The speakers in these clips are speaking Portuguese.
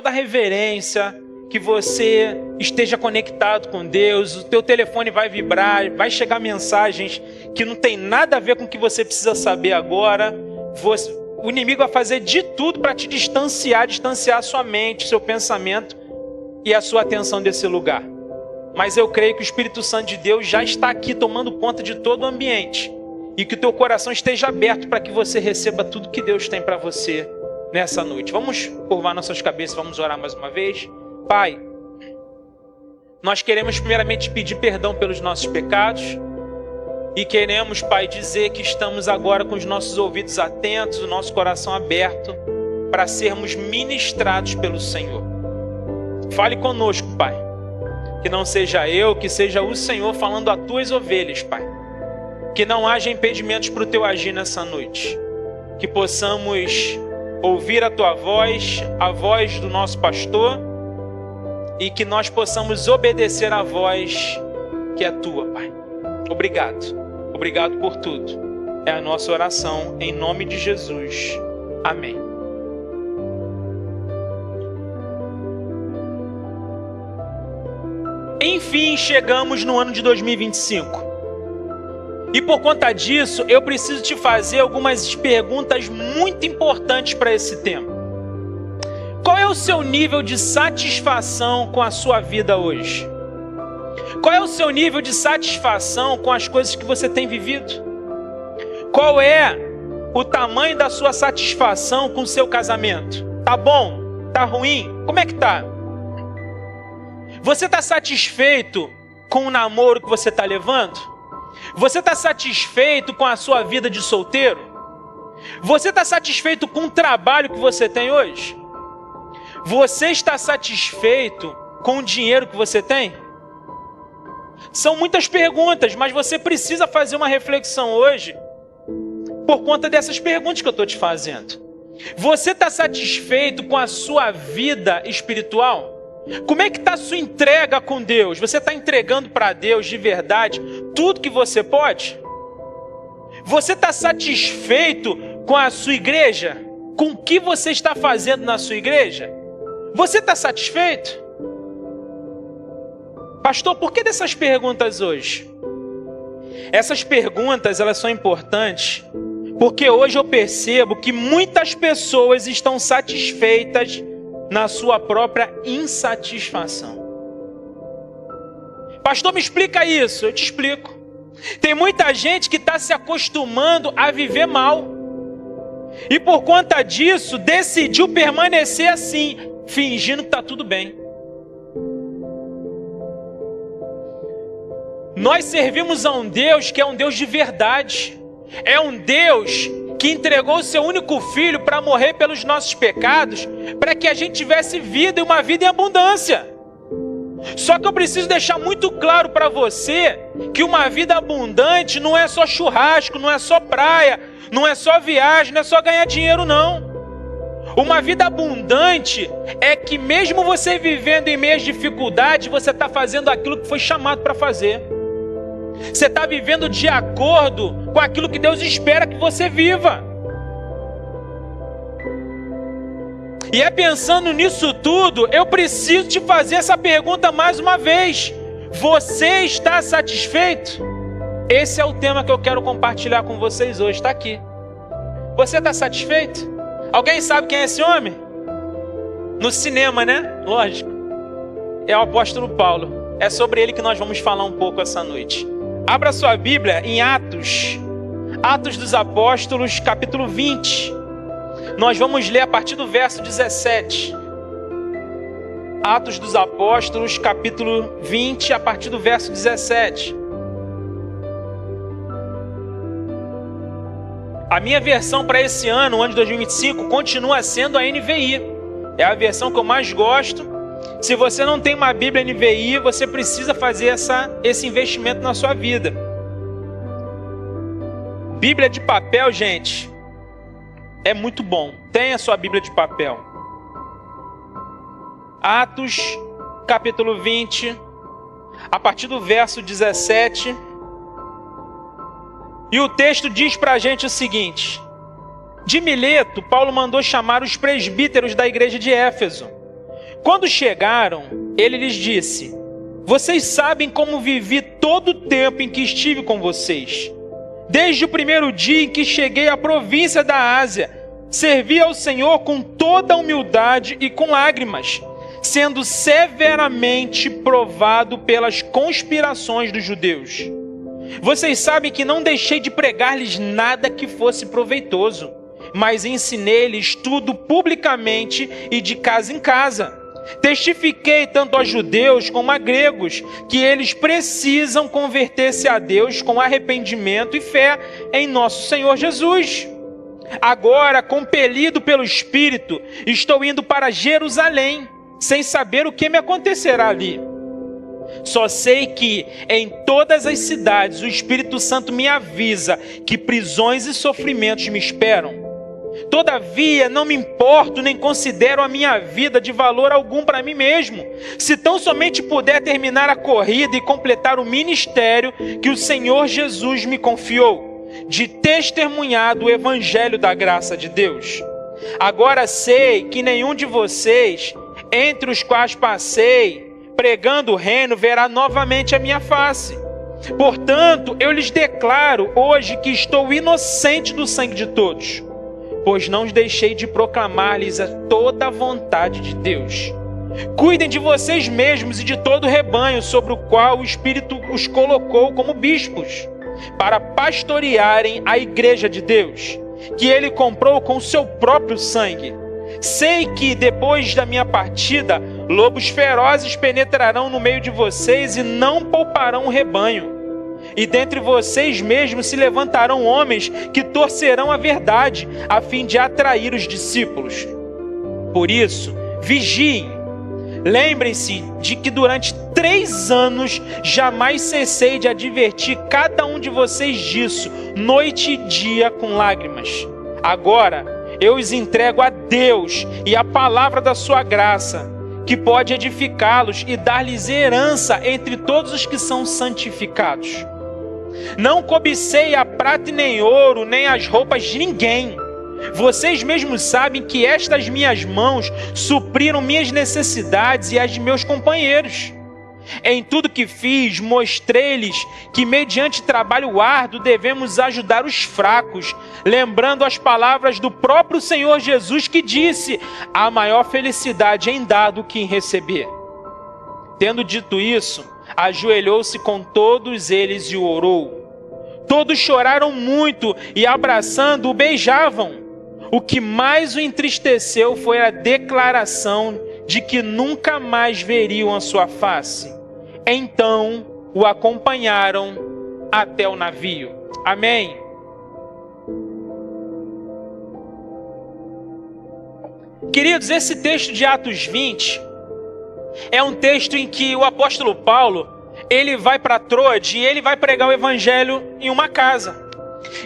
toda reverência, que você esteja conectado com Deus, o teu telefone vai vibrar, vai chegar mensagens que não tem nada a ver com o que você precisa saber agora. O inimigo vai fazer de tudo para te distanciar a sua mente, seu pensamento e a sua atenção desse lugar. Mas eu creio que o Espírito Santo de Deus já está aqui tomando conta de todo o ambiente e que o teu coração esteja aberto para que você receba tudo que Deus tem para você nessa noite. Vamos curvar nossas cabeças, vamos orar mais uma vez. Pai, nós queremos primeiramente pedir perdão pelos nossos pecados e queremos, Pai, dizer que estamos agora com os nossos ouvidos atentos, o nosso coração aberto para sermos ministrados pelo Senhor. Fale conosco, Pai, que não seja eu, que seja o Senhor falando a tuas ovelhas, Pai, que não haja impedimentos para o teu agir nessa noite, que possamos ouvir a tua voz, a voz do nosso pastor, e que nós possamos obedecer à voz que é tua, Pai. Obrigado. Obrigado por tudo. É a nossa oração em nome de Jesus. Amém. Enfim, chegamos no ano de 2025. E por conta disso, eu preciso te fazer algumas perguntas muito importantes para esse tema. Qual é o seu nível de satisfação com a sua vida hoje? Qual é o seu nível de satisfação com as coisas que você tem vivido? Qual é o tamanho da sua satisfação com o seu casamento? Tá bom? Tá ruim? Como é que tá? Você está satisfeito com o namoro que você está levando? Você está satisfeito com a sua vida de solteiro? Você está satisfeito com o trabalho que você tem hoje? Você está satisfeito com o dinheiro que você tem? São muitas perguntas, mas você precisa fazer uma reflexão hoje por conta dessas perguntas que eu estou te fazendo. Você está satisfeito com a sua vida espiritual? Como é que está a sua entrega com Deus? Você está entregando para Deus de verdade tudo que você pode? Você está satisfeito com a sua igreja? Com o que você está fazendo na sua igreja? Você está satisfeito? Pastor, por que dessas perguntas hoje? Essas perguntas, elas são importantes porque hoje eu percebo que muitas pessoas estão satisfeitas na sua própria insatisfação. Pastor, me explica isso. Eu te explico. Tem muita gente que está se acostumando a viver mal e por conta disso decidiu permanecer assim, fingindo que está tudo bem. Nós servimos a um Deus que é um Deus de verdade. É um Deus que entregou o seu único filho para morrer pelos nossos pecados, para que a gente tivesse vida e uma vida em abundância. Só que eu preciso deixar muito claro para você que uma vida abundante não é só churrasco, não é só praia, não é só viagem, não é só ganhar dinheiro, não. Uma vida abundante é que mesmo você vivendo em meio às dificuldades, você está fazendo aquilo que foi chamado para fazer. Você está vivendo de acordo com aquilo que Deus espera que você viva. E é pensando nisso tudo, eu preciso te fazer essa pergunta mais uma vez. Você está satisfeito? Esse é o tema que eu quero compartilhar com vocês hoje, está aqui. Você está satisfeito? Alguém sabe quem é esse homem? No cinema, né? Lógico. É o apóstolo Paulo. É sobre ele que nós vamos falar um pouco essa noite. Abra sua Bíblia em Atos dos Apóstolos, capítulo 20. Nós vamos ler a partir do verso 17. Atos dos Apóstolos, capítulo 20, a partir do verso 17. A minha versão para esse ano, o ano de 2025, continua sendo a NVI. É a versão que eu mais gosto. Se você não tem uma Bíblia NVI, você precisa fazer esse investimento na sua vida. Bíblia de papel, gente, é muito bom. Tenha a sua Bíblia de papel. Atos, capítulo 20, a partir do verso 17. E o texto diz para a gente o seguinte: de Mileto, Paulo mandou chamar os presbíteros da igreja de Éfeso. Quando chegaram, ele lhes disse: vocês sabem como vivi todo o tempo em que estive com vocês. Desde o primeiro dia em que cheguei à província da Ásia, servi ao Senhor com toda a humildade e com lágrimas, sendo severamente provado pelas conspirações dos judeus. Vocês sabem que não deixei de pregar-lhes nada que fosse proveitoso, mas ensinei-lhes tudo publicamente e de casa em casa. Testifiquei tanto a judeus como a gregos que eles precisam converter-se a Deus com arrependimento e fé em nosso Senhor Jesus. Agora, compelido pelo Espírito, estou indo para Jerusalém, sem saber o que me acontecerá ali. Só sei que em todas as cidades o Espírito Santo me avisa que prisões e sofrimentos me esperam. Todavia, não me importo nem considero a minha vida de valor algum para mim mesmo, se tão somente puder terminar a corrida e completar o ministério que o Senhor Jesus me confiou, de testemunhar do Evangelho da graça de Deus. Agora sei que nenhum de vocês, entre os quais passei, pregando o reino, verá novamente a minha face. Portanto, eu lhes declaro hoje que estou inocente do sangue de todos, pois não deixei de proclamar-lhes a toda a vontade de Deus. Cuidem de vocês mesmos e de todo o rebanho sobre o qual o Espírito os colocou como bispos, para pastorearem a igreja de Deus, que ele comprou com o seu próprio sangue. Sei que depois da minha partida, lobos ferozes penetrarão no meio de vocês e não pouparão o rebanho. E dentre vocês mesmos se levantarão homens que torcerão a verdade, a fim de atrair os discípulos. Por isso, vigiem. Lembrem-se de que durante 3 anos jamais cessei de advertir cada um de vocês disso, noite e dia com lágrimas. Agora, eu os entrego a Deus e a palavra da sua graça, que pode edificá-los e dar-lhes herança entre todos os que são santificados. Não cobicei a prata e nem ouro, nem as roupas de ninguém. Vocês mesmos sabem que estas minhas mãos supriram minhas necessidades e as de meus companheiros. Em tudo que fiz, mostrei-lhes que, mediante trabalho árduo, devemos ajudar os fracos, lembrando as palavras do próprio Senhor Jesus, que disse: há maior felicidade em dar do que em receber. Tendo dito isso, ajoelhou-se com todos eles e orou. Todos choraram muito e, abraçando, o beijavam. O que mais o entristeceu foi a declaração de que nunca mais veriam a sua face. Então o acompanharam até o navio. Amém. Queridos, esse texto de Atos 20 é um texto em que o apóstolo Paulo, ele vai para Troade e ele vai pregar o evangelho em uma casa.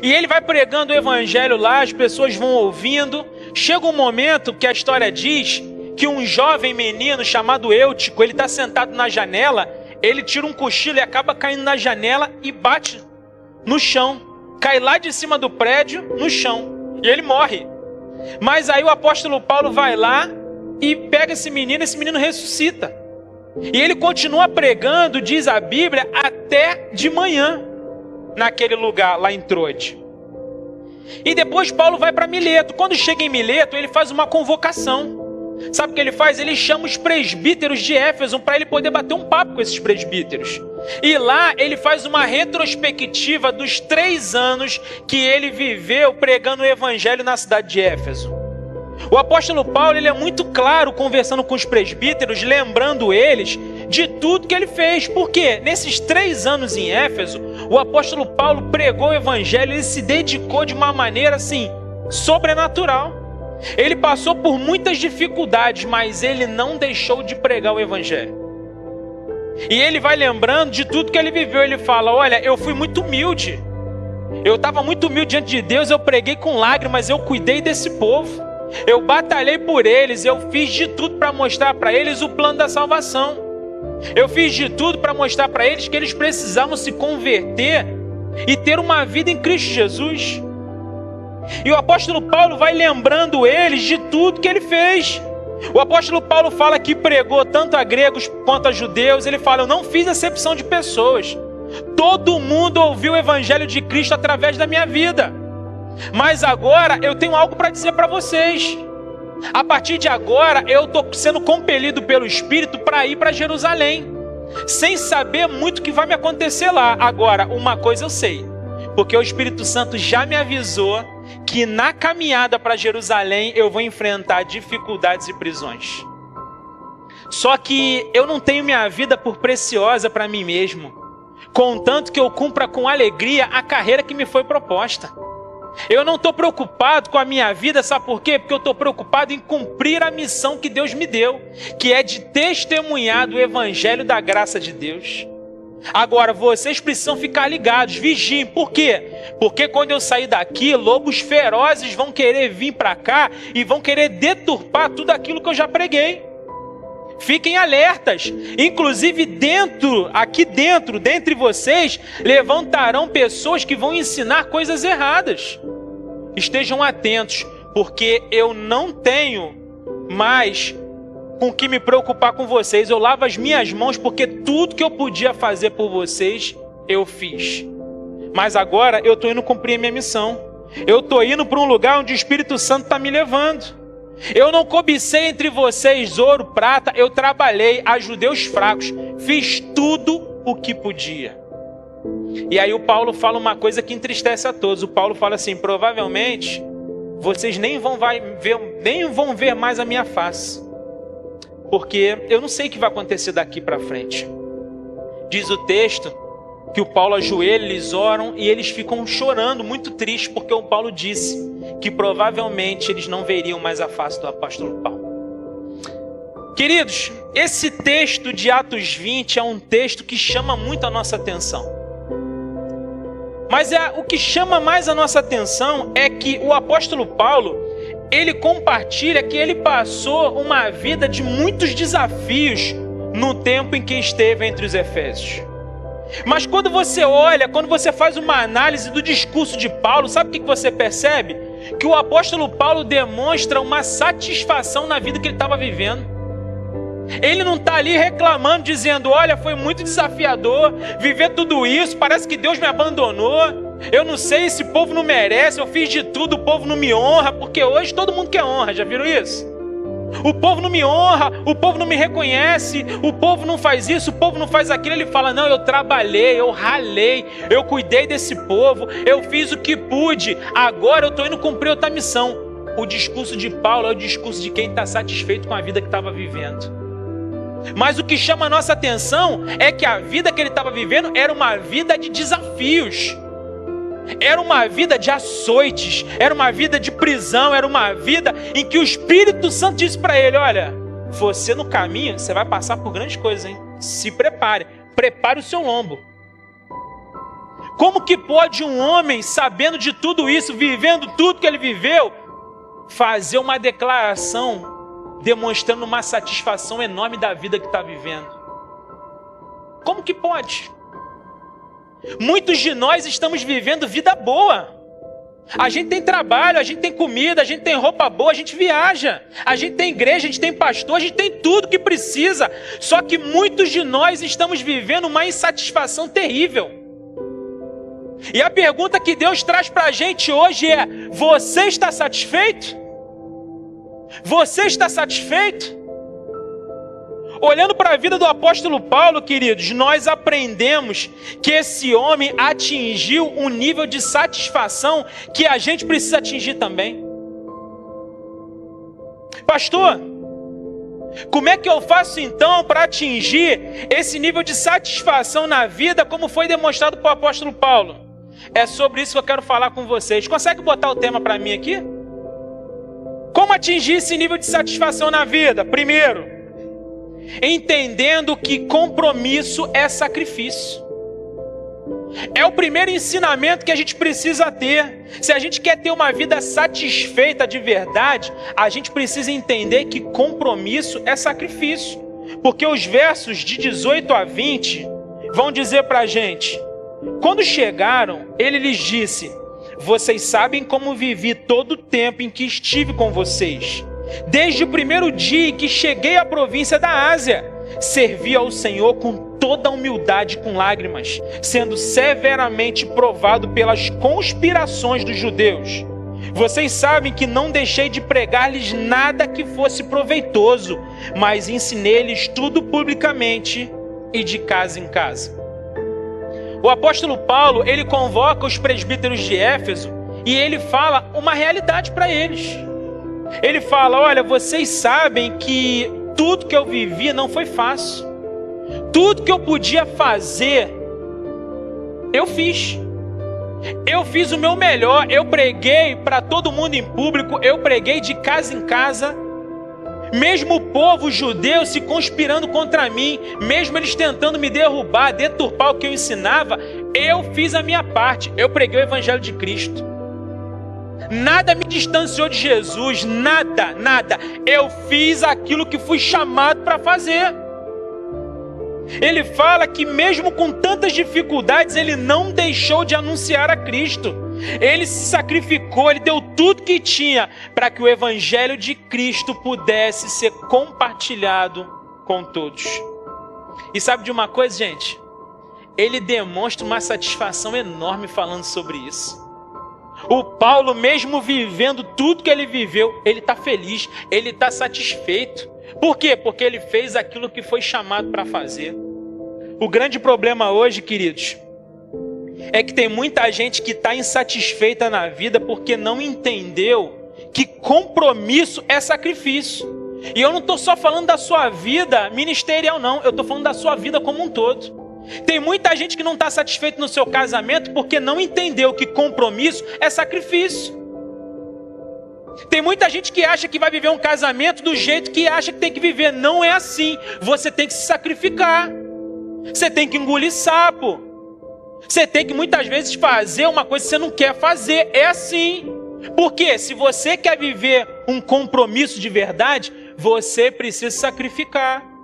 E ele vai pregando o evangelho lá, as pessoas vão ouvindo. Chega um momento que a história diz que um jovem menino chamado Eutico, ele está sentado na janela, ele tira um cochilo e acaba caindo na janela e bate no chão. Cai lá de cima do prédio, no chão. E ele morre. Mas aí o apóstolo Paulo vai lá e pega esse menino ressuscita. E ele continua pregando, diz a Bíblia, até de manhã, naquele lugar lá em Troade. E depois Paulo vai para Mileto. Quando chega em Mileto, ele faz uma convocação. Sabe o que ele faz? Ele chama os presbíteros de Éfeso para ele poder bater um papo com esses presbíteros. E lá ele faz uma retrospectiva dos 3 anos que ele viveu pregando o evangelho na cidade de Éfeso. O apóstolo Paulo, ele é muito claro conversando com os presbíteros, lembrando eles de tudo que ele fez. Porque nesses 3 anos em Éfeso, o apóstolo Paulo pregou o evangelho, ele se dedicou de uma maneira assim, sobrenatural. Ele passou por muitas dificuldades, mas ele não deixou de pregar o evangelho. E ele vai lembrando de tudo que ele viveu. Ele fala: olha, eu fui muito humilde. Eu estava muito humilde diante de Deus, eu preguei com lágrimas, eu cuidei desse povo. Eu batalhei por eles, eu fiz de tudo para mostrar para eles o plano da salvação. Eu fiz de tudo para mostrar para eles que eles precisavam se converter e ter uma vida em Cristo Jesus. E o apóstolo Paulo vai lembrando eles de tudo que ele fez. O apóstolo Paulo fala que pregou tanto a gregos quanto a judeus. Ele fala, eu não fiz acepção de pessoas. Todo mundo ouviu o evangelho de Cristo através da minha vida. Mas agora eu tenho algo para dizer para vocês. A partir de agora eu estou sendo compelido pelo Espírito para ir para Jerusalém, sem saber muito o que vai me acontecer lá. Agora, uma coisa eu sei, porque o Espírito Santo já me avisou que na caminhada para Jerusalém eu vou enfrentar dificuldades e prisões. Só que eu não tenho minha vida por preciosa para mim mesmo, contanto que eu cumpra com alegria a carreira que me foi proposta. Eu não estou preocupado com a minha vida, sabe por quê? Porque eu estou preocupado em cumprir a missão que Deus me deu, que é de testemunhar do evangelho da graça de Deus. Agora, vocês precisam ficar ligados, vigiem. Por quê? Porque quando eu sair daqui, lobos ferozes vão querer vir para cá e vão querer deturpar tudo aquilo que eu já preguei. Fiquem alertas. Inclusive aqui dentro, dentre vocês, levantarão pessoas que vão ensinar coisas erradas. Estejam atentos, porque eu não tenho mais com que me preocupar com vocês. Eu lavo as minhas mãos, porque tudo que eu podia fazer por vocês, eu fiz. Mas agora eu estou indo cumprir a minha missão. Eu estou indo para um lugar onde o Espírito Santo está me levando. Eu não cobicei entre vocês ouro, prata, eu trabalhei, ajudei os fracos, fiz tudo o que podia. E aí o Paulo fala uma coisa que entristece a todos. O Paulo fala assim, provavelmente vocês nem vão ver mais a minha face, porque eu não sei o que vai acontecer daqui para frente. Diz o texto que o Paulo ajoelha, eles oram e eles ficam chorando, muito tristes, porque o Paulo disse que provavelmente eles não veriam mais a face do apóstolo Paulo. Queridos, esse texto de Atos 20 é um texto que chama muito a nossa atenção. Mas o que chama mais a nossa atenção é que o apóstolo Paulo, ele compartilha que ele passou uma vida de muitos desafios no tempo em que esteve entre os efésios. Mas quando você olha, quando você faz uma análise do discurso de Paulo, sabe o que você percebe? Que o apóstolo Paulo demonstra uma satisfação na vida que ele estava vivendo. Ele não está ali reclamando, dizendo, olha, foi muito desafiador viver tudo isso, parece que Deus me abandonou, eu não sei, esse povo não merece, eu fiz de tudo, o povo não me honra, porque hoje todo mundo quer honra, já viram isso? O povo não me honra, o povo não me reconhece, o povo não faz isso, o povo não faz aquilo. Ele fala, não, eu trabalhei, eu ralei, eu cuidei desse povo, eu fiz o que pude, agora eu estou indo cumprir outra missão. O discurso de Paulo é o discurso de quem está satisfeito com a vida que estava vivendo. Mas o que chama a nossa atenção é que a vida que ele estava vivendo era uma vida de desafios. Era uma vida de açoites, era uma vida de prisão, era uma vida em que o Espírito Santo disse para ele, olha, você no caminho, você vai passar por grandes coisas, hein? Se prepare, prepare o seu lombo. Como que pode um homem, sabendo de tudo isso, vivendo tudo que ele viveu, fazer uma declaração demonstrando uma satisfação enorme da vida que está vivendo? Como que pode? Muitos de nós estamos vivendo vida boa. A gente tem trabalho, a gente tem comida, a gente tem roupa boa, a gente viaja, a gente tem igreja, a gente tem pastor, a gente tem tudo que precisa. Só que muitos de nós estamos vivendo uma insatisfação terrível. E a pergunta que Deus traz para a gente hoje é, você está satisfeito? Você está satisfeito? Olhando para a vida do apóstolo Paulo, queridos, nós aprendemos que esse homem atingiu um nível de satisfação que a gente precisa atingir também. Pastor, como é que eu faço então para atingir esse nível de satisfação na vida como foi demonstrado pelo apóstolo Paulo? É sobre isso que eu quero falar com vocês. Consegue botar o tema para mim aqui? Como atingir esse nível de satisfação na vida? Primeiro, entendendo que compromisso é sacrifício. É o primeiro ensinamento que a gente precisa ter. Se a gente quer ter uma vida satisfeita de verdade, a gente precisa entender que compromisso é sacrifício. Porque os versos de 18 a 20 vão dizer para a gente, quando chegaram, ele lhes disse, vocês sabem como vivi todo o tempo em que estive com vocês. Desde o primeiro dia em que cheguei à província da Ásia, servi ao Senhor com toda a humildade e com lágrimas, sendo severamente provado pelas conspirações dos judeus. Vocês sabem que não deixei de pregar-lhes nada que fosse proveitoso, mas ensinei-lhes tudo publicamente e de casa em casa. O apóstolo Paulo, ele convoca os presbíteros de Éfeso e ele fala uma realidade para eles. Ele fala: olha, vocês sabem que tudo que eu vivi não foi fácil. Tudo que eu podia fazer, eu fiz. Eu fiz o meu melhor, eu preguei para todo mundo em público, eu preguei de casa em casa. Mesmo o povo judeu se conspirando contra mim, mesmo eles tentando me derrubar, deturpar o que eu ensinava, eu fiz a minha parte, eu preguei o evangelho de Cristo. Nada me distanciou de Jesus, nada. Eu fiz aquilo que fui chamado para fazer. Ele fala que mesmo com tantas dificuldades, ele não deixou de anunciar a Cristo. Ele se sacrificou, ele deu tudo que tinha para que o evangelho de Cristo pudesse ser compartilhado com todos. E sabe de uma coisa, gente? Ele demonstra uma satisfação enorme falando sobre isso. O Paulo, mesmo vivendo tudo que ele viveu, ele está feliz, ele está satisfeito. Por quê? Porque ele fez aquilo que foi chamado para fazer. O grande problema hoje, queridos, é que tem muita gente que está insatisfeita na vida porque não entendeu que compromisso é sacrifício. E eu não estou só falando da sua vida ministerial, não. Eu estou falando da sua vida como um todo. Tem muita gente que não está satisfeito no seu casamento porque não entendeu que compromisso é sacrifício. Tem muita gente que acha que vai viver um casamento do jeito que acha que tem que viver. Não é assim. Você tem que se sacrificar. Você tem que engolir sapo. Você tem que muitas vezes fazer uma coisa que você não quer fazer. É assim. Porque se você quer viver um compromisso de verdade, você precisa se sacrificar.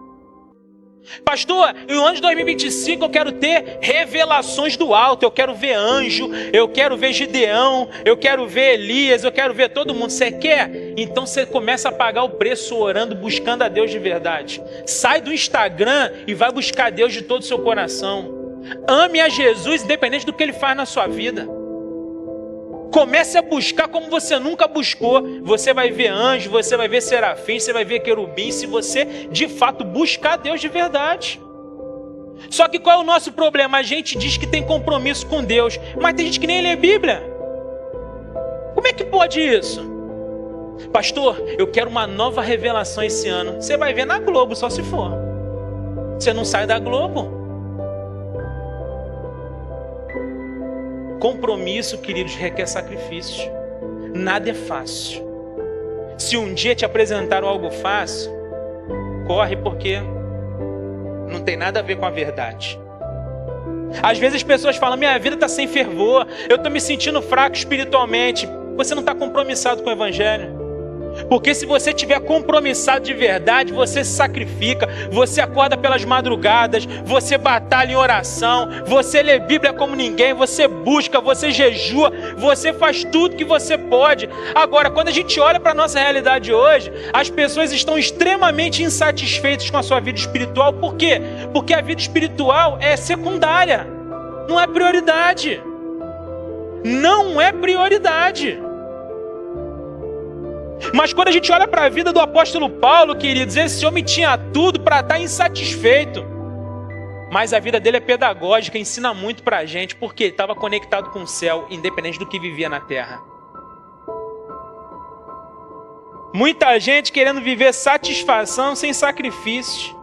Pastor, no ano de 2025 eu quero ter revelações do alto, eu quero ver anjo, eu quero ver Gideão, eu quero ver Elias, eu quero ver todo mundo. Você quer? Então você começa a pagar o preço orando, buscando a Deus de verdade. Sai do Instagram e vai buscar Deus de todo o seu coração. Ame a Jesus independente do que Ele faz na sua vida. Comece a buscar como você nunca buscou. Você vai ver anjo, você vai ver serafim, você vai ver querubim, se você de fato buscar Deus de verdade. Só que qual é o nosso problema? A gente diz que tem compromisso com Deus, mas tem gente que nem lê Bíblia. Como é que pode isso? Pastor, eu quero uma nova revelação esse ano. Você vai ver na Globo, só se for. Você não sai da Globo. Compromisso, queridos, requer sacrifício. Nada é fácil. Se um dia te apresentaram algo fácil, corre, porque não tem nada a ver com a verdade. Às vezes as pessoas falam: minha vida está sem fervor, eu estou me sentindo fraco espiritualmente. Você não está compromissado com o evangelho. Porque se você estiver compromissado de verdade, você se sacrifica, você acorda pelas madrugadas, você batalha em oração, você lê Bíblia como ninguém, você busca, você jejua, você faz tudo que você pode. Agora, quando a gente olha para a nossa realidade hoje, as pessoas estão extremamente insatisfeitas com a sua vida espiritual. Por quê? Porque a vida espiritual é secundária, não é prioridade. Não é prioridade. Mas quando a gente olha para a vida do apóstolo Paulo, queridos, esse homem tinha tudo para estar insatisfeito. Mas a vida dele é pedagógica, ensina muito para a gente, porque ele estava conectado com o céu, independente do que vivia na terra. Muita gente querendo viver satisfação sem sacrifício.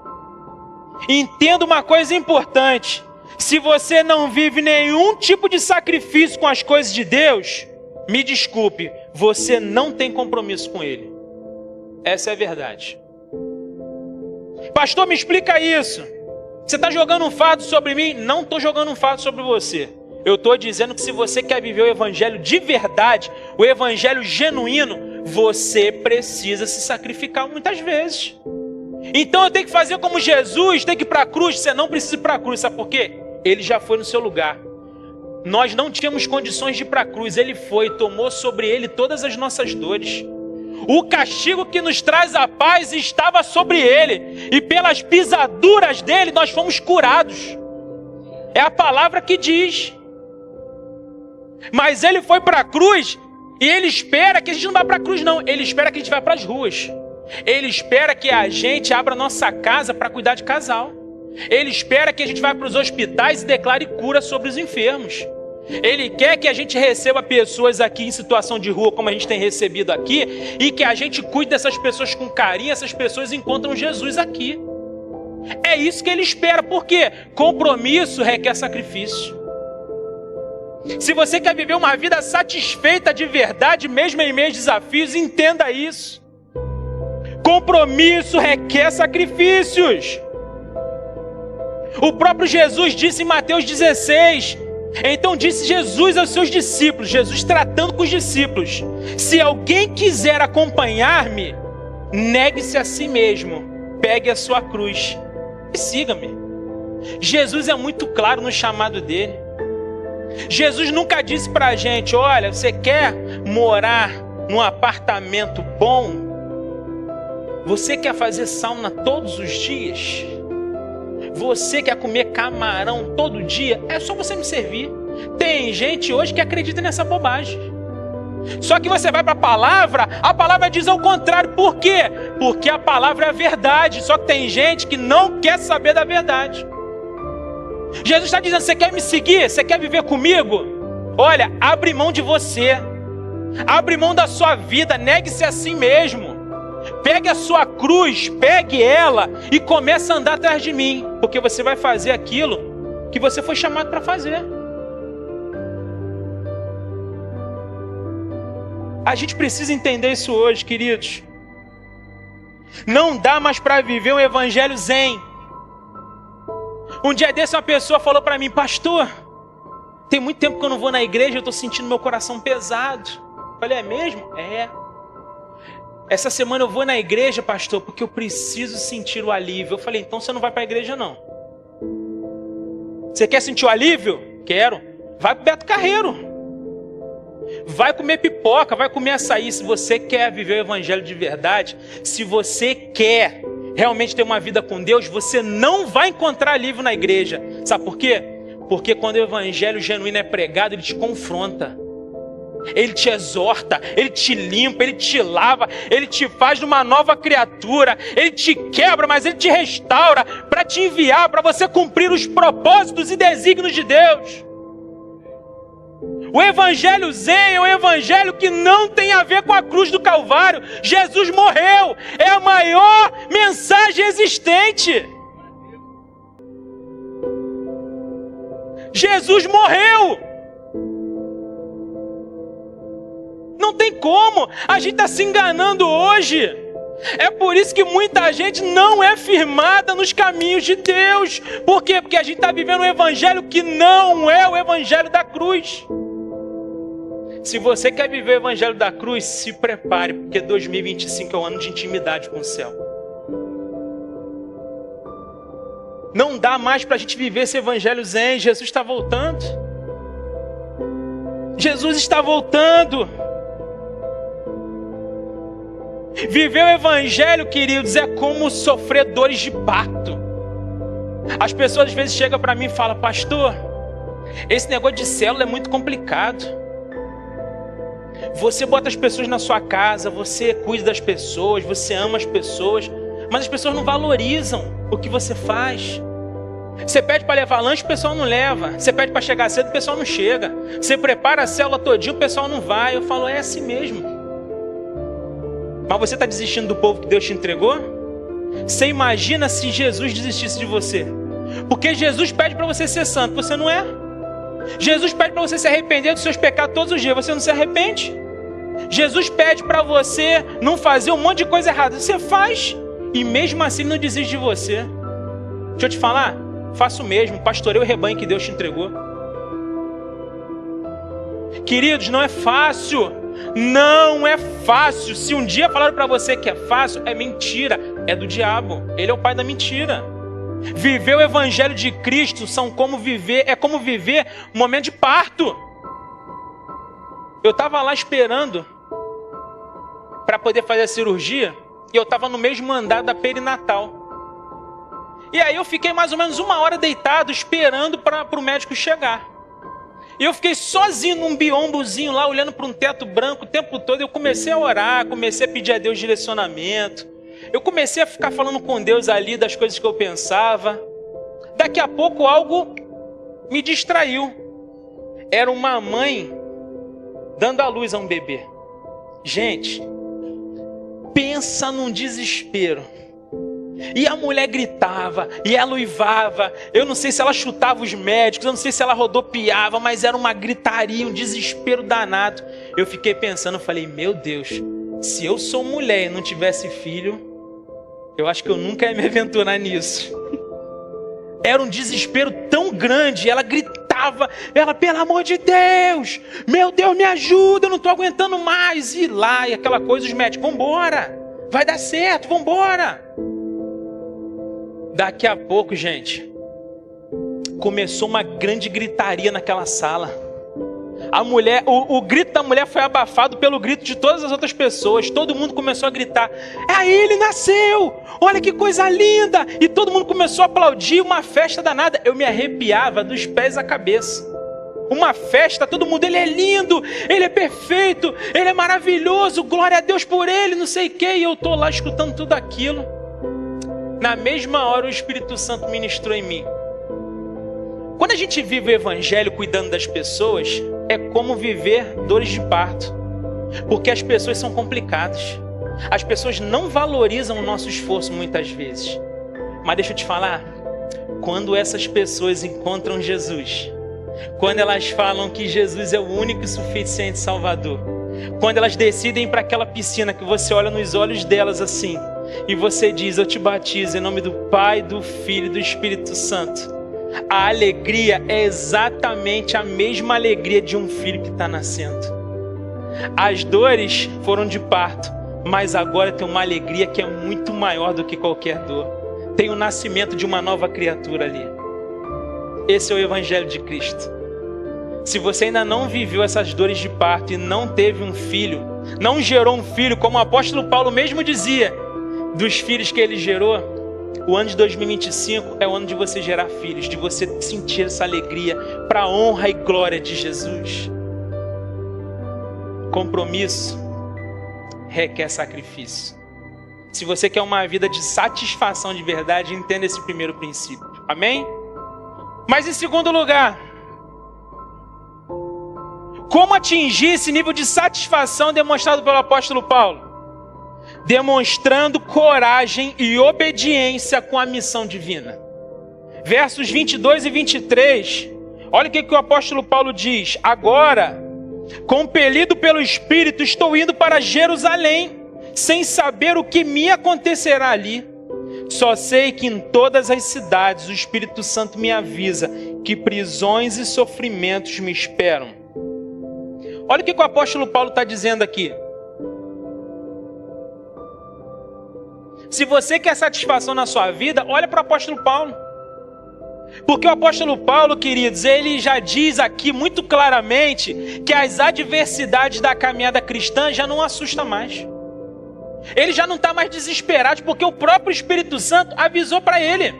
Entenda uma coisa importante: se você não vive nenhum tipo de sacrifício com as coisas de Deus, me desculpe, você não tem compromisso com Ele. Essa é a verdade. Pastor, me explica isso. Você está jogando um fardo sobre mim? Não estou jogando um fardo sobre você. Eu estou dizendo que se você quer viver o evangelho de verdade, o evangelho genuíno, você precisa se sacrificar muitas vezes. Então eu tenho que fazer como Jesus, tem que ir para a cruz. Você não precisa ir para a cruz, sabe por quê? Ele já foi no seu lugar. Nós não tínhamos condições de ir para a cruz. Ele foi, tomou sobre ele todas as nossas dores. O castigo que nos traz a paz estava sobre ele, e pelas pisaduras dele nós fomos curados. É a palavra que diz. Mas ele foi para a cruz, e ele espera que a gente não vá para a cruz não, ele espera que a gente vá para as ruas. Ele espera que a gente abra nossa casa para cuidar de casal. Ele espera que a gente vá para os hospitais e declare cura sobre os enfermos. Ele quer que a gente receba pessoas aqui em situação de rua, como a gente tem recebido aqui, e que a gente cuide dessas pessoas com carinho. Essas pessoas encontram Jesus aqui. É isso que ele espera. Por quê? Compromisso requer sacrifício. Se você quer viver uma vida satisfeita de verdade, mesmo em meio a desafios, entenda isso. Compromisso requer sacrifícios. O próprio Jesus disse em Mateus 16... Então disse Jesus aos seus discípulos, Jesus tratando com os discípulos: se alguém quiser acompanhar-me, negue-se a si mesmo, pegue a sua cruz e siga-me. Jesus é muito claro no chamado dele. Jesus nunca disse pra gente: olha, você quer morar num apartamento bom? Você quer fazer sauna todos os dias? Você quer comer camarão todo dia? É só você me servir. Tem gente hoje que acredita nessa bobagem. Só que você vai para a palavra diz ao contrário. Por quê? Porque a palavra é a verdade. Só que tem gente que não quer saber da verdade. Jesus está dizendo: você quer me seguir? Você quer viver comigo? Olha, abre mão de você. Abre mão da sua vida. Negue-se a si mesmo. Pegue a sua cruz, pegue ela e comece a andar atrás de mim, porque você vai fazer aquilo que você foi chamado para fazer. A gente precisa entender isso hoje, queridos. Não dá mais para viver um evangelho zen. Um dia desse uma pessoa falou para mim: pastor, tem muito tempo que eu não vou na igreja, eu estou sentindo meu coração pesado. Eu falei: é mesmo? É. Essa semana eu vou na igreja, pastor, porque eu preciso sentir o alívio. Eu falei: então você não vai para a igreja não. Você quer sentir o alívio? Quero. Vai para o Beto Carreiro. Vai comer pipoca, vai comer açaí. Se você quer viver o evangelho de verdade, se você quer realmente ter uma vida com Deus, você não vai encontrar alívio na igreja. Sabe por quê? Porque quando o evangelho genuíno é pregado, ele te confronta. Ele te exorta, ele te limpa, ele te lava, ele te faz uma nova criatura, ele te quebra, mas ele te restaura para te enviar, para você cumprir os propósitos e desígnios de Deus. O evangelho zen é um evangelho que não tem a ver com a cruz do Calvário. Jesus morreu, é a maior mensagem existente. Jesus morreu. Não tem como, a gente está se enganando hoje. É por isso que muita gente não é firmada nos caminhos de Deus. Por quê? Porque a gente está vivendo um evangelho que não é o evangelho da cruz. Se você quer viver o evangelho da cruz, se prepare, porque 2025 é um ano de intimidade com o céu. Não dá mais para a gente viver esse evangelho zen. Jesus está voltando. Jesus está voltando. Viver o evangelho, queridos, é como sofrer dores de parto. As pessoas às vezes chegam para mim e falam: pastor, esse negócio de célula é muito complicado. Você bota as pessoas na sua casa, você cuida das pessoas, você ama as pessoas, mas as pessoas não valorizam o que você faz. Você pede para levar lanche, o pessoal não leva. Você pede para chegar cedo, o pessoal não chega. Você prepara a célula todinha, o pessoal não vai. Eu falo: é assim mesmo. Mas você está desistindo do povo que Deus te entregou? Você imagina se Jesus desistisse de você? Porque Jesus pede para você ser santo, você não é. Jesus pede para você se arrepender dos seus pecados todos os dias, você não se arrepende. Jesus pede para você não fazer um monte de coisa errada, você faz. E mesmo assim Ele não desiste de você. Deixa eu te falar, faça o mesmo, pastoreie o rebanho que Deus te entregou. Queridos, não é fácil. Não é fácil. Se um dia falaram para você que é fácil, é mentira, é do diabo. Ele é o pai da mentira. Viver o evangelho de Cristo é como viver um momento de parto. Eu estava lá esperando para poder fazer a cirurgia, e eu estava no mesmo andar da perinatal. E aí eu fiquei mais ou menos 1 hora deitado, esperando para o médico chegar. E eu fiquei sozinho num biombozinho lá, olhando para um teto branco o tempo todo. Eu comecei a orar, comecei a pedir a Deus direcionamento. Eu comecei a ficar falando com Deus ali das coisas que eu pensava. Daqui a pouco algo me distraiu. Era uma mãe dando à luz a um bebê. Gente, pensa num desespero. E a mulher gritava, e ela uivava. Eu não sei se ela chutava os médicos, eu não sei se ela rodopiava, mas era uma gritaria, um desespero danado. Eu fiquei pensando, falei, meu Deus, se eu sou mulher e não tivesse filho, eu acho que eu nunca ia me aventurar nisso. Era um desespero tão grande, ela gritava, ela, pelo amor de Deus, meu Deus, me ajuda, eu não estou aguentando mais. E lá, e aquela coisa, os médicos, vambora, vai dar certo, vambora. Daqui a pouco, gente, começou uma grande gritaria naquela sala. A mulher, o grito da mulher foi abafado pelo grito de todas as outras pessoas. Todo mundo começou a gritar, aí ele nasceu, olha que coisa linda. E todo mundo começou a aplaudir, uma festa danada. Eu me arrepiava dos pés à cabeça. Uma festa, todo mundo, ele é lindo, ele é perfeito, ele é maravilhoso, glória a Deus por ele, não sei o quê. E eu estou lá escutando tudo aquilo. Na mesma hora o Espírito Santo ministrou em mim. Quando a gente vive o Evangelho cuidando das pessoas, é como viver dores de parto. Porque as pessoas são complicadas. As pessoas não valorizam o nosso esforço muitas vezes. Mas deixa eu te falar, quando essas pessoas encontram Jesus, quando elas falam que Jesus é o único e suficiente Salvador, quando elas decidem ir para aquela piscina que você olha nos olhos delas assim, e você diz, eu te batizo em nome do Pai, do Filho e do Espírito Santo. A alegria é exatamente a mesma alegria de um filho que está nascendo. As dores foram de parto, mas agora tem uma alegria que é muito maior do que qualquer dor. Tem o nascimento de uma nova criatura ali. Esse é o Evangelho de Cristo. Se você ainda não viveu essas dores de parto e não teve um filho, não gerou um filho, como o apóstolo Paulo mesmo dizia, dos filhos que ele gerou, o ano de 2025 é o ano de você gerar filhos, de você sentir essa alegria para a honra e glória de Jesus. Compromisso requer sacrifício. Se você quer uma vida de satisfação de verdade, entenda esse primeiro princípio. Amém? Mas em segundo lugar, como atingir esse nível de satisfação demonstrado pelo apóstolo Paulo? Demonstrando coragem e obediência com a missão divina. Versos 22 e 23, olha o que o apóstolo Paulo diz. Agora, compelido pelo Espírito, estou indo para Jerusalém, sem saber o que me acontecerá ali. Só sei que em todas as cidades o Espírito Santo me avisa que prisões e sofrimentos me esperam. Olha o que o apóstolo Paulo está dizendo aqui. Se você quer satisfação na sua vida, olha para o apóstolo Paulo. Porque o apóstolo Paulo, queridos, ele já diz aqui muito claramente que as adversidades da caminhada cristã já não assustam mais. Ele já não está mais desesperado, porque o próprio Espírito Santo avisou para ele.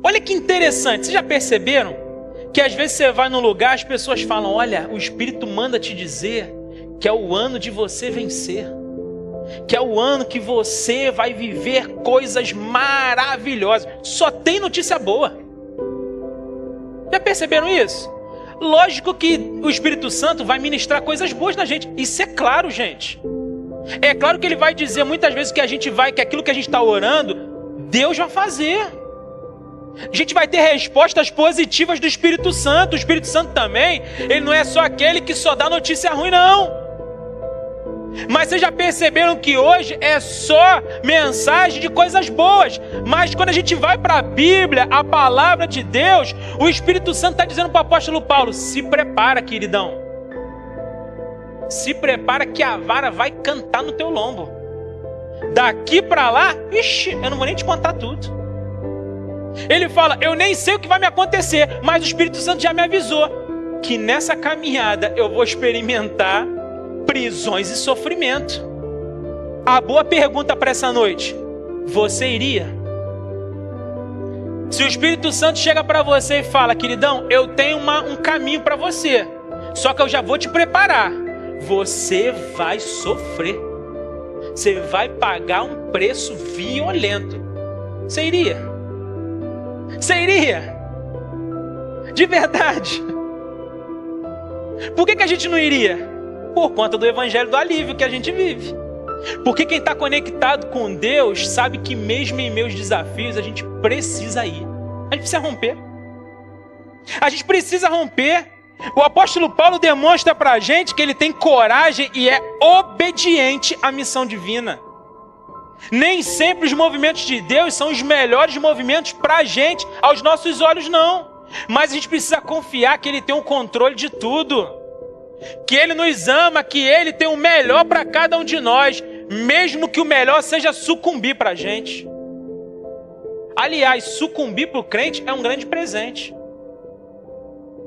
Olha que interessante, vocês já perceberam que às vezes você vai num lugar, as pessoas falam, olha, o Espírito manda te dizer que é o ano de você vencer. Que é o ano que você vai viver coisas maravilhosas. Só tem notícia boa. Já perceberam isso? Lógico que o Espírito Santo vai ministrar coisas boas na gente. Isso é claro, gente. É claro que ele vai dizer muitas vezes que aquilo que a gente está orando, Deus vai fazer. A gente vai ter respostas positivas do Espírito Santo. O Espírito Santo também, ele não é só aquele que só dá notícia ruim, não. Mas vocês já perceberam que hoje é só mensagem de coisas boas. Mas quando a gente vai para a Bíblia, a palavra de Deus, o Espírito Santo está dizendo para o apóstolo Paulo, se prepara, queridão. Se prepara que a vara vai cantar no teu lombo. Daqui para lá, ixi, eu não vou nem te contar tudo. Ele fala, eu nem sei o que vai me acontecer, mas o Espírito Santo já me avisou que nessa caminhada eu vou experimentar prisões e sofrimento. A boa pergunta para essa noite: você iria? Se o Espírito Santo chega para você e fala: queridão, eu tenho um caminho para você, só que eu já vou te preparar. Você vai sofrer. Você vai pagar um preço violento. Você iria? Você iria? De verdade? Por que a gente não iria? Por conta do evangelho do alívio que a gente vive. Porque quem está conectado com Deus sabe que mesmo em meus desafios a gente precisa ir. A gente precisa romper. A gente precisa romper. O apóstolo Paulo demonstra para a gente que ele tem coragem e é obediente à missão divina. Nem sempre os movimentos de Deus são os melhores movimentos para a gente, aos nossos olhos não. Mas a gente precisa confiar que Ele tem o controle de tudo. Que Ele nos ama, que Ele tem o melhor para cada um de nós. Mesmo que o melhor seja sucumbir para a gente. Aliás, sucumbir para o crente é um grande presente.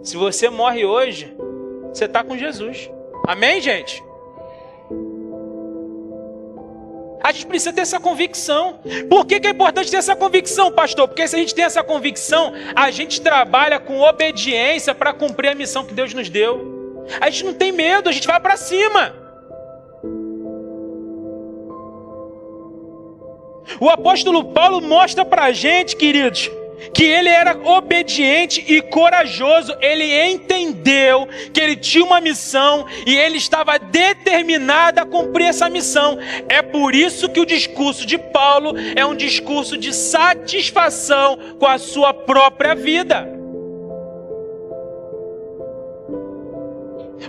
Se você morre hoje, você está com Jesus. Amém, gente? A gente precisa ter essa convicção. Por que é importante ter essa convicção, pastor? Porque se a gente tem essa convicção, a gente trabalha com obediência para cumprir a missão que Deus nos deu. A gente não tem medo, a gente vai para cima. O apóstolo Paulo mostra para a gente, queridos, que ele era obediente e corajoso. Ele entendeu que ele tinha uma missão e ele estava determinado a cumprir essa missão. É por isso que o discurso de Paulo é um discurso de satisfação com a sua própria vida.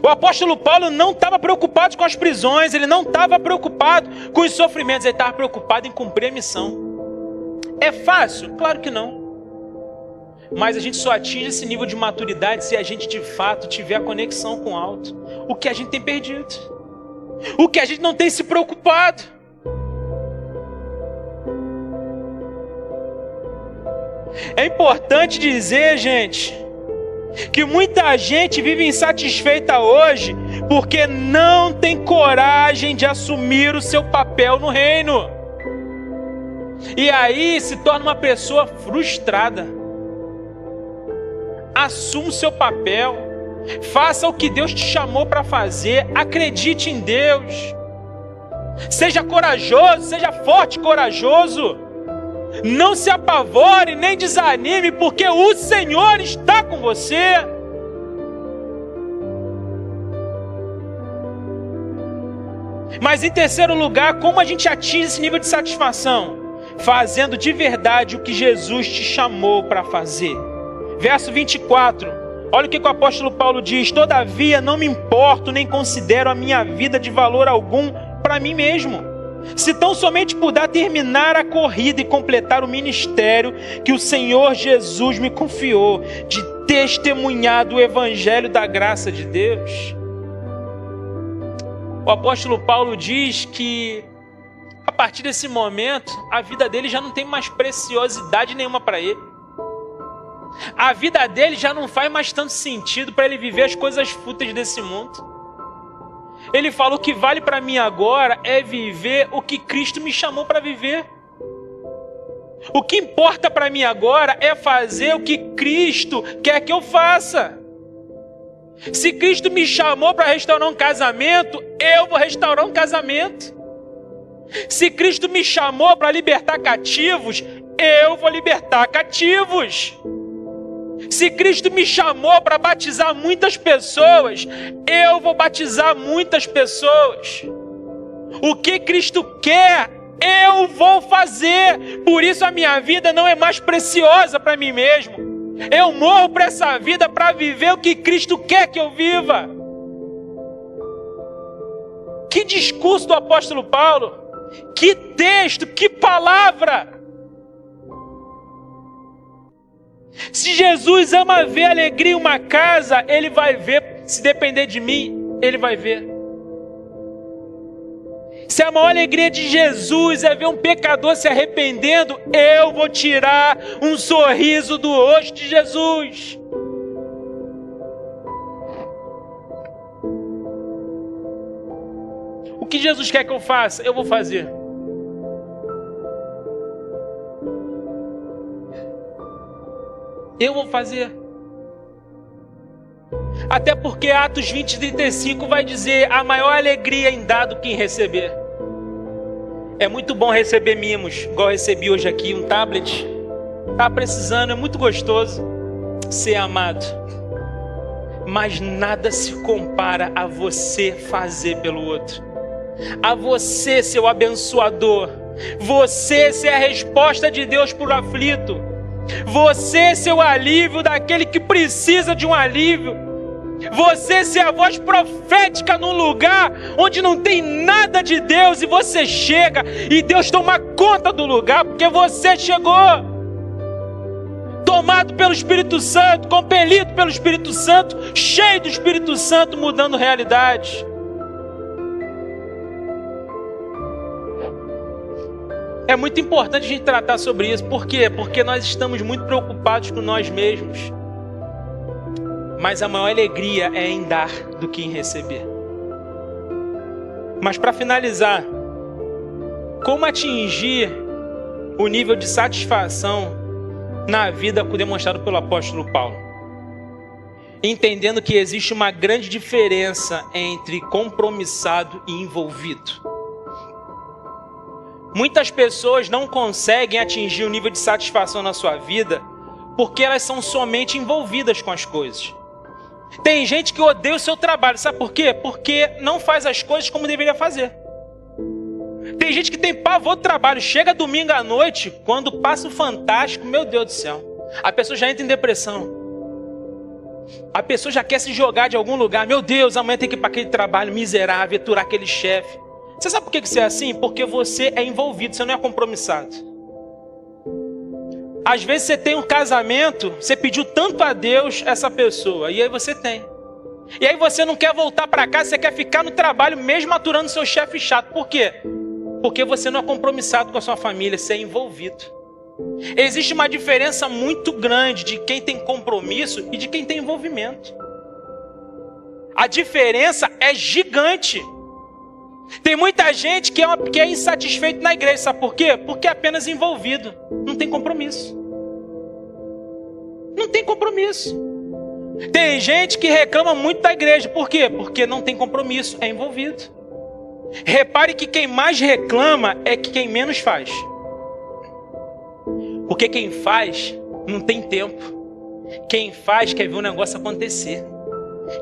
O apóstolo Paulo não estava preocupado com as prisões, ele não estava preocupado com os sofrimentos, ele estava preocupado em cumprir a missão. É fácil? Claro que não. Mas a gente só atinge esse nível de maturidade se a gente de fato tiver a conexão com o alto. O que a gente tem perdido. O que a gente não tem se preocupado. É importante dizer, gente, que muita gente vive insatisfeita hoje porque não tem coragem de assumir o seu papel no reino. E aí se torna uma pessoa frustrada. Assuma o seu papel. Faça o que Deus te chamou para fazer. Acredite em Deus. Seja corajoso, seja forte e corajoso. Não se apavore, nem desanime, porque o Senhor está com você. Mas em terceiro lugar, como a gente atinge esse nível de satisfação? Fazendo de verdade o que Jesus te chamou para fazer. Verso 24, olha o que o apóstolo Paulo diz: todavia não me importo nem considero a minha vida de valor algum para mim mesmo, se tão somente puder terminar a corrida e completar o ministério que o Senhor Jesus me confiou, de testemunhar do evangelho da graça de Deus. O apóstolo Paulo diz que a partir desse momento a vida dele já não tem mais preciosidade nenhuma para ele. A vida dele já não faz mais tanto sentido para ele viver as coisas fúteis desse mundo. Ele fala: o que vale para mim agora é viver o que Cristo me chamou para viver. O que importa para mim agora é fazer o que Cristo quer que eu faça. Se Cristo me chamou para restaurar um casamento, eu vou restaurar um casamento. Se Cristo me chamou para libertar cativos, eu vou libertar cativos. Se Cristo me chamou para batizar muitas pessoas, eu vou batizar muitas pessoas. O que Cristo quer, eu vou fazer. Por isso a minha vida não é mais preciosa para mim mesmo. Eu morro para essa vida para viver o que Cristo quer que eu viva. Que discurso do apóstolo Paulo! Que texto, que palavra! Se Jesus ama ver alegria em uma casa, Ele vai ver. Se depender de mim, Ele vai ver. Se a maior alegria de Jesus é ver um pecador se arrependendo, eu vou tirar um sorriso do rosto de Jesus. O que Jesus quer que eu faça, eu vou fazer. Eu vou fazer. Até porque Atos 20:35 vai dizer: a maior alegria em dar do que em receber. É muito bom receber mimos, igual eu recebi hoje aqui, um tablet. Tá precisando, é muito gostoso ser amado. Mas nada se compara a você fazer pelo outro. A você ser o abençoador. Você ser a resposta de Deus para o aflito. Você ser o alívio daquele que precisa de um alívio. Você ser a voz profética num lugar onde não tem nada de Deus e você chega e Deus toma conta do lugar porque você chegou. Tomado pelo Espírito Santo, compelido pelo Espírito Santo, cheio do Espírito Santo, mudando realidade. É muito importante a gente tratar sobre isso. Por quê? Porque nós estamos muito preocupados com nós mesmos. Mas a maior alegria é em dar do que em receber. Mas para finalizar, como atingir o nível de satisfação na vida demonstrado pelo apóstolo Paulo? Entendendo que existe uma grande diferença entre compromissado e envolvido. Muitas pessoas não conseguem atingir o nível de satisfação na sua vida porque elas são somente envolvidas com as coisas. Tem gente que odeia o seu trabalho, sabe por quê? Porque não faz as coisas como deveria fazer. Tem gente que tem pavor do trabalho, chega domingo à noite, quando passa o Fantástico, meu Deus do céu, a pessoa já entra em depressão. A pessoa já quer se jogar de algum lugar, meu Deus, amanhã tem que ir para aquele trabalho miserável, aturar aquele chefe. Você sabe por que você é assim? Porque você é envolvido, você não é compromissado. Às vezes você tem um casamento, você pediu tanto a Deus essa pessoa, e aí você tem. E aí você não quer voltar para casa, você quer ficar no trabalho mesmo aturando seu chefe chato. Por quê? Porque você não é compromissado com a sua família, você é envolvido. Existe uma diferença muito grande de quem tem compromisso e de quem tem envolvimento. A diferença é gigante. Tem muita gente que é insatisfeito na igreja, sabe por quê? Porque é apenas envolvido, não tem compromisso. Não tem compromisso. Tem gente que reclama muito da igreja, por quê? Porque não tem compromisso, é envolvido. Repare que quem mais reclama é que quem menos faz. Porque quem faz não tem tempo. Quem faz quer ver o negócio acontecer.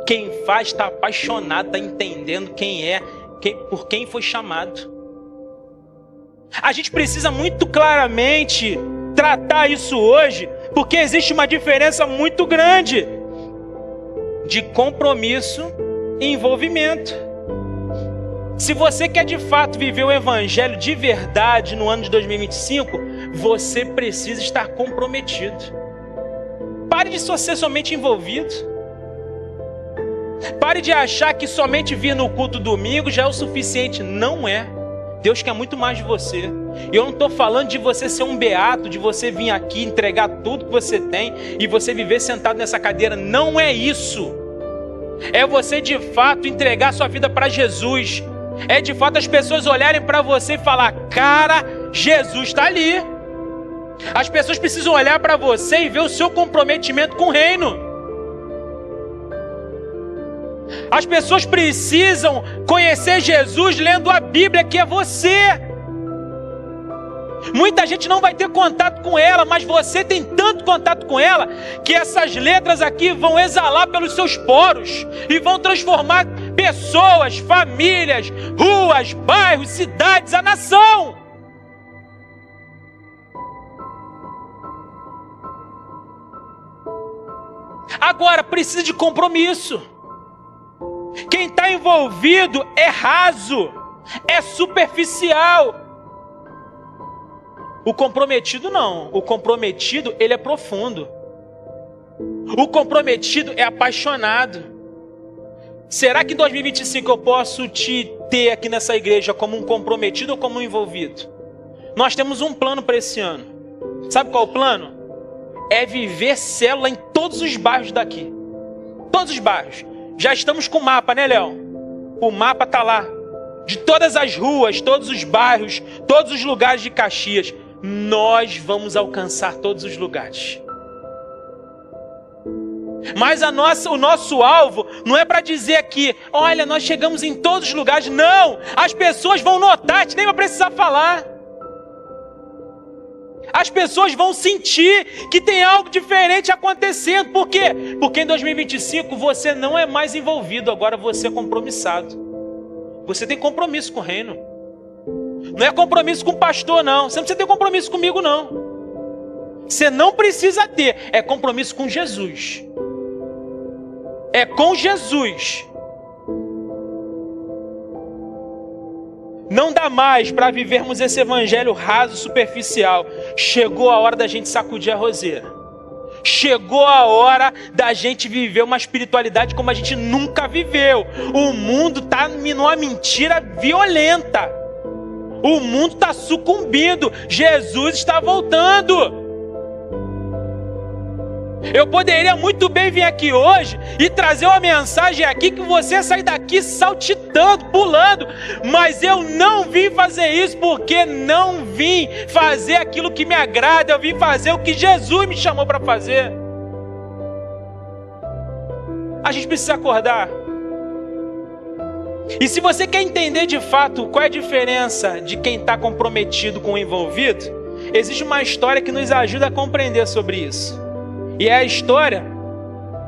Quem faz está apaixonado, está entendendo quem é, por quem foi chamado. A gente precisa muito claramente tratar isso hoje, porque existe uma diferença muito grande de compromisso e envolvimento. Se você quer de fato viver o evangelho de verdade no ano de 2025, você precisa estar comprometido. Pare de só ser somente envolvido. Pare de achar que somente vir no culto domingo já é o suficiente. Não é. Deus quer muito mais de você. E eu não estou falando de você ser um beato, de você vir aqui entregar tudo que você tem e você viver sentado nessa cadeira. Não é isso. É você de fato entregar sua vida para Jesus. É de fato as pessoas olharem para você e falar: cara, Jesus está ali. As pessoas precisam olhar para você e ver o seu comprometimento com o reino. As pessoas precisam conhecer Jesus lendo a Bíblia, que é você. Muita gente não vai ter contato com ela, mas você tem tanto contato com ela que essas letras aqui vão exalar pelos seus poros e vão transformar pessoas, famílias, ruas, bairros, cidades, a nação. Agora precisa de compromisso. Quem está envolvido é raso, é superficial. O comprometido não. O comprometido, ele é profundo. O comprometido é apaixonado. Será que em 2025 eu posso te ter aqui nessa igreja como um comprometido ou como um envolvido? Nós temos um plano para esse ano. Sabe qual é o plano? É viver célula em todos os bairros daqui. Todos os bairros. Já estamos com o mapa, né, Léo? O mapa está lá. de todas as ruas, todos os bairros, todos os lugares de Caxias, nós vamos alcançar todos os lugares. Mas o nosso alvo não é para dizer aqui, olha, nós chegamos em todos os lugares. Não, as pessoas vão notar, a gente nem vai precisar falar. As pessoas vão sentir que tem algo diferente acontecendo. Por quê? Porque em 2025 você não é mais envolvido, agora você é compromissado. Você tem compromisso com o reino. Não é compromisso com o pastor, não. Você não precisa ter compromisso comigo, não. Você não precisa ter, é compromisso com Jesus. É com Jesus. Não dá mais para vivermos esse evangelho raso, superficial. Chegou a hora da gente sacudir a roseira. Chegou a hora da gente viver uma espiritualidade como a gente nunca viveu. O mundo está numa mentira violenta. O mundo está sucumbindo. Jesus está voltando. Eu poderia muito bem vir aqui hoje e trazer uma mensagem aqui que você sai daqui saltitando, pulando. Mas eu não vim fazer isso porque não vim fazer aquilo que me agrada. Eu vim fazer o que Jesus me chamou para fazer. A gente precisa acordar. E se você quer entender de fato qual é a diferença de quem está comprometido com o envolvido, existe uma história que nos ajuda a compreender sobre isso. E a história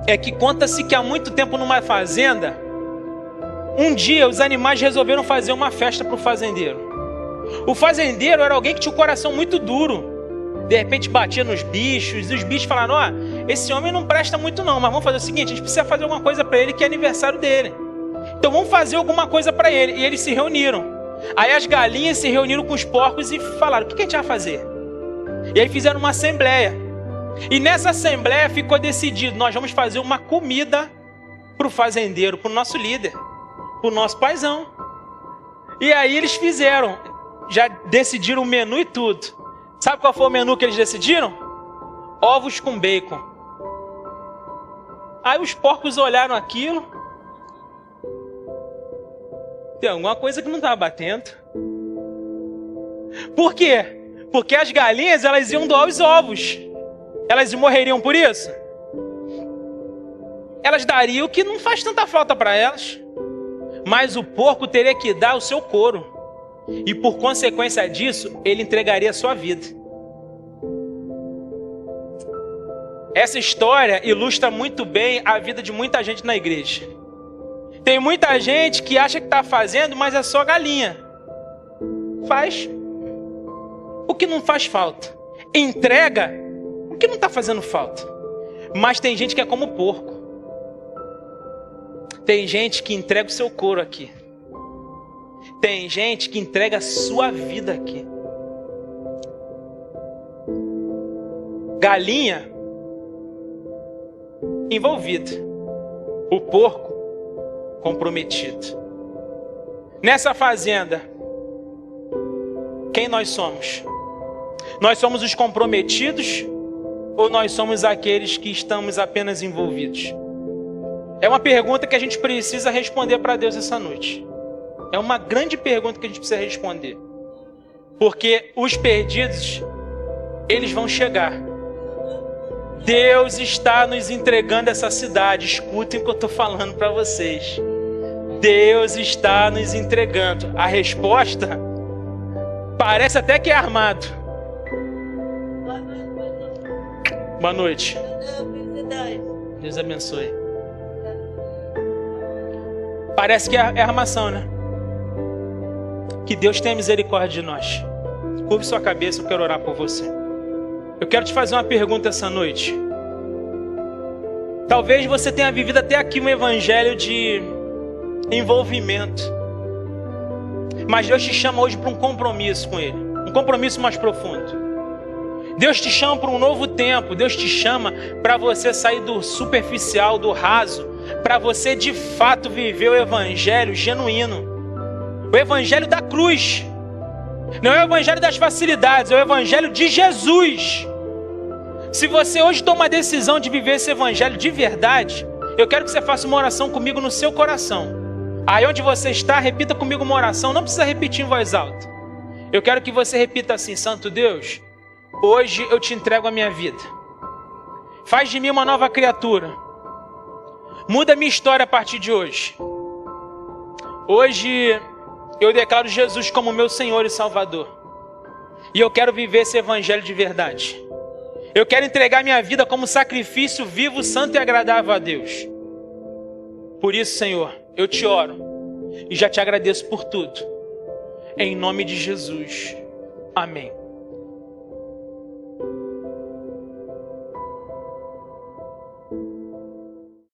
é que conta-se que há muito tempo numa fazenda, um dia os animais resolveram fazer uma festa para o fazendeiro. O fazendeiro era alguém que tinha o coração muito duro. De repente batia nos bichos, e os bichos falaram, ó, esse homem não presta muito não, mas vamos fazer o seguinte, a gente precisa fazer alguma coisa para ele que é aniversário dele. Então vamos fazer alguma coisa para ele. E eles se reuniram. Aí as galinhas se reuniram com os porcos e falaram, o que a gente vai fazer? E aí fizeram uma assembleia. E nessa assembleia ficou decidido, nós vamos fazer uma comida para o fazendeiro, para o nosso líder, para o nosso paizão. E aí eles fizeram, já decidiram o menu e tudo. Sabe qual foi o menu que eles decidiram? Ovos com bacon. Aí os porcos olharam aquilo. Tem alguma coisa que não estava batendo. Por quê? Porque as galinhas, elas iam doar os ovos. Elas morreriam por isso? Elas dariam o que não faz tanta falta para elas. Mas o porco teria que dar o seu couro. E por consequência disso, ele entregaria a sua vida. Essa história ilustra muito bem a vida de muita gente na igreja. Tem muita gente que acha que está fazendo, mas é só galinha. Faz o que não faz falta. Entrega o que não está fazendo falta. Mas tem gente que é como porco. Tem gente que entrega o seu couro aqui. Tem gente que entrega a sua vida aqui. Galinha envolvida. O porco comprometido. Nessa fazenda, quem nós somos? Nós somos os comprometidos ou nós somos aqueles que estamos apenas envolvidos? É uma pergunta que a gente precisa responder para Deus essa noite. É uma grande pergunta que a gente precisa responder. Porque os perdidos, eles vão chegar. Deus está nos entregando essa cidade. Escutem o que eu estou falando para vocês. Deus está nos entregando. A resposta parece até que é armado. Boa noite. Deus abençoe. Parece que é armação, né? Que Deus tenha misericórdia de nós. Curve sua cabeça, eu quero orar por você. Eu quero te fazer uma pergunta essa noite. Talvez você tenha vivido até aqui um evangelho de envolvimento. Mas Deus te chama hoje para um compromisso com Ele. Um compromisso mais profundo. Deus te chama para um novo tempo. Deus te chama para você sair do superficial, do raso, para você de fato viver o evangelho genuíno. O evangelho da cruz. Não é o evangelho das facilidades, é o evangelho de Jesus. Se você hoje toma a decisão de viver esse evangelho de verdade, eu quero que você faça uma oração comigo no seu coração. Aí onde você está, repita comigo uma oração. Não precisa repetir em voz alta. Eu quero que você repita assim: Santo Deus, hoje eu te entrego a minha vida. Faz de mim uma nova criatura. Muda a minha história a partir de hoje. Hoje eu declaro Jesus como meu Senhor e Salvador. E eu quero viver esse evangelho de verdade. Eu quero entregar minha vida como sacrifício vivo, santo e agradável a Deus. Por isso, Senhor, eu te oro e já te agradeço por tudo. Em nome de Jesus. Amém.